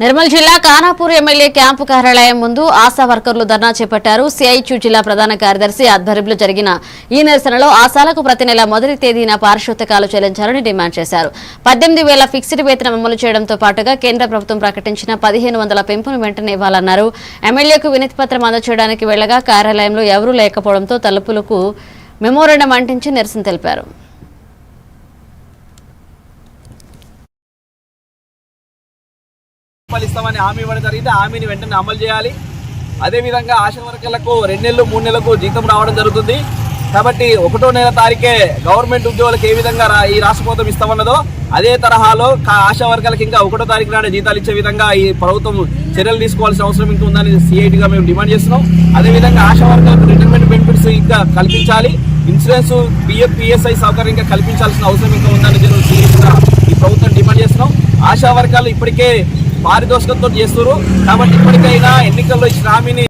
నిర్మల్ జిల్లా Khanapur MLA camp కార్యాలయం ముందు ఆశా వర్కర్లు ధర్నా చేపట్టారు. సిఐటియు జిల్లా ప్రధాన కార్యదర్శి ఆధ్వర్యంలో జరిగిన ఈ నిరసనలో ఆశాలకు ప్రతి నెల మొదటి తేదీన పారితోషికాలు చెల్లించాలని డిమాండ్ చేశారు. 18,000 ఫిక్స్డ్ వేతనం అమలు చేయడంతో పాటుగా కేంద్ర ప్రభుత్వం ప్రకటించిన 1,500 పెంపును వెంటనే ఇవ్వాలన్నారు. ఎమ్మెల్యేకు వినతి పత్రం అందజేయడానికి వెళ్లగా కార్యాలయంలో ఎవరూ లేకపోవడంతో తలుపులకు మెమోరాండం అంటించి నిరసన తెలిపారు. ఇస్తామని హామీ ఇవ్వడం జరిగింది. హామీని వెంటనే అమలు చేయాలి. అదేవిధంగా ఆశా వర్కర్లకు 2 నెలలు 3 నెలలకు జీతం రావడం జరుగుతుంది. కాబట్టి 1వ నెల తారీఖే గవర్నమెంట్ ఉద్యోగులకు ఏ విధంగా ఈ రాష్ట్ర ప్రభుత్వం ఇస్తామన్నదో అదే తరహాలో ఆశా వర్కర్లకు ఇంకా 1వ తారీఖు నాడే జీతాలు ఇచ్చే విధంగా ఈ ప్రభుత్వం చర్యలు తీసుకోవాల్సిన అవసరం ఇంకా ఉందని సిఐటిగా మేము డిమాండ్ చేస్తున్నాం. అదేవిధంగా ఆశా వర్కర్లకు రిటైర్మెంట్ బెనిఫిట్స్ ఇంకా కల్పించాలి. ఇన్సూరెన్స్ పిఎఫ్ పిఎస్ఐ సౌకర్యం ఇంకా కల్పించాల్సిన అవసరం ఇంకా ఉందని సిఐటిగా ఈ ప్రభుత్వం డిమాండ్ చేస్తున్నాం. ఆశా వర్కర్లు ఇప్పటికే పారితోషికంతో చేస్తున్నారు. కాబట్టి ఇప్పటికైనా ఎన్నికల్లో ఇచ్చిన హామీని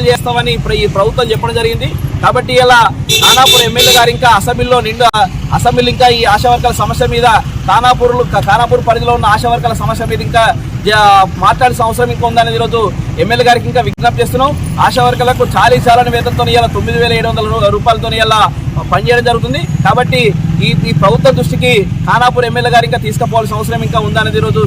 చేస్తామని ఈ ప్రభుత్వం చెప్పడం జరిగింది. కాబట్టి ఇలా ఖానాపూర్ ఎమ్మెల్యే గారు ఇంకా అసెంబ్లీలో ఇంకా ఈ ఆశా వర్కర్ల సమస్య మీద ఖానాపూర్ పరిధిలో ఉన్న ఆశా వర్కర్ల సమస్య మీద ఇంకా మాట్లాడాల్సిన అవసరం ఇంకా ఉందని ఈరోజు ఎమ్మెల్యే గారికి ఇంకా విజ్ఞప్తి చేస్తున్నాం. ఆశా వర్కర్లకు చాలని వేతనంతో ఇలా 9,700 రూపాయలతో ఇలా పనిచేయడం జరుగుతుంది. కాబట్టి ఈ ప్రభుత్వ దృష్టికి ఖానాపూర్ ఎమ్మెల్యే గారు ఇంకా తీసుకుపోవాల్సిన అవసరం ఇంకా ఉందనేది ఈరోజు